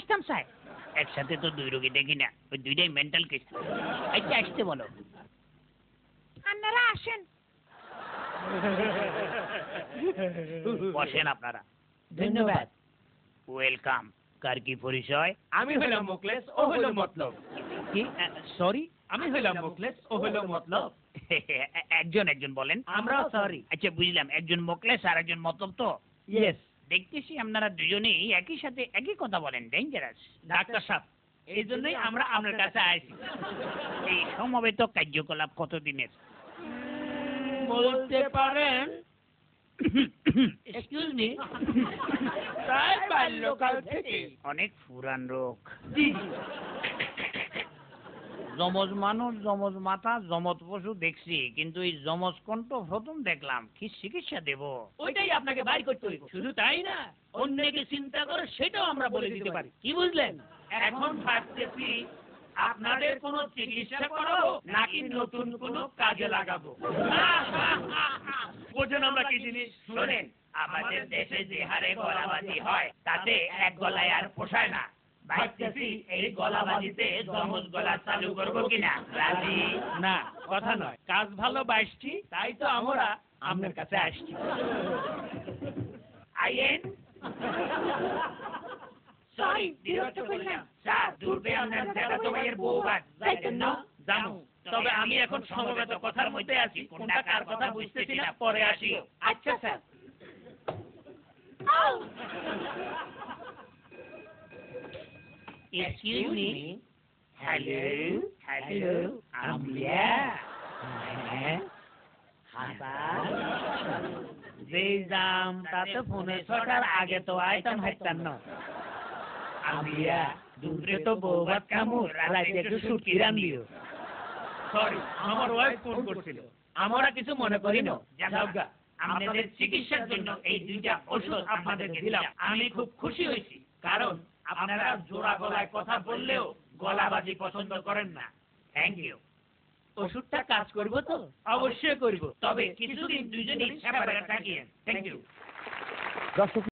আসতাম স্যার। একসাথে তো দুই রোগী দেখি না, ওই দুইটাই মেন্টাল কেস। আচ্ছা আসতে বলো। আপনারা আসেন। বসেন আপনারা। ধন্যবাদ। ওয়েলকাম। কার কি পরিচয়? আমি হইলাম মুখলেস, ও হইল মতলব। কি? সরি। আমি হইলাম মুখলেস, ও হইল মতলব। একজন একজন বলেন। আমরাও সরি। আচ্ছা বুঝলাম, একজন মোকলেস আর একজন মতলব তো। ইয়েস। দেখতেছি আপনারা দুজনেই একই সাথে একই কথা বলেন, ডেঞ্জারাস। ডাক্তার সাহেব, এই জন্যই আমরা আপনার কাছে আইছি। এই সমবেত কার্যকলাপ কতদিনের? বলতে পারেন, এক্সকিউজ মি, প্রায় বাল্যকাল থেকে। অনেক পুরান রোগ। জি। যমজ মানুষ, যমজ মাথা, যমজ পশু দেখছি, কিন্তু এই যমজ কণ্ঠ প্রথম দেখলাম। কি চিকিৎসা দেব? ওইটাই আপনাকে বাইর করতে হইব। শুধু তাই না, অন্যকে চিন্তা করে সেটাও আমরা বলে দিতে পারি। কি বুঝলেন? এখন ভাবতেছি আপনাদের কোনো চিকিৎসা করাবো নাকি নতুন কোনো কাজে লাগাবো। বোঝেন আমরা কি জিনিস? শোনেন, আমাদের দেশে যে হারে গলাবাজি হয় তাতে এক গলায় আর পোষায় না। ভাবতেছি এই গলাবাজিতে যমজ গলা চালু করবো কিনা। রাজি? না, কথা নয়, কাজ ভালো বাইসছি, তাই তো আমরা আপনার কাছে আসছি। আইয়েন। সরি, বিরক্ত করলাম। স্যার, দূরবে আপনার জ্যাঠাতো ভাইয়ের বউ বাদ যাইতেন না? জানো, তবে আমি এখন সমবেত কথার মধ্যে আছি, কোনটা কার কথা বুঝতেছি না, পরে আসি। আচ্ছা sir. Excuse me. Hello? Hello? Amlia? Hasan? যে দাম তাতে ফোনে ছটার আগে তো আইতাম হাইতাম না। আমিয়া, দুপুরে তো বউ ভাত কামু, রাতে একটু শুটকি রান্দিও। সরি, আমার ওয়াইফ ফোন করছিল। আমরা কিছু মনে করি না। যাওগা, আপনাদের চিকিৎসার জন্য এই দুইটা ওষুধ আপনাদেরকে দিলাম। আমি খুব খুশি হয়েছি, কারণ আপনারা জোড়া গলায় কথা বললেও গলাবাজি পছন্দ করেন না। Thank you. ওষুধটা কাজ করব তো? অবশ্যই করব, তবে কিছুদিন দুইজনই সেপারেট থাকিয়েন। Thank you. দর্শক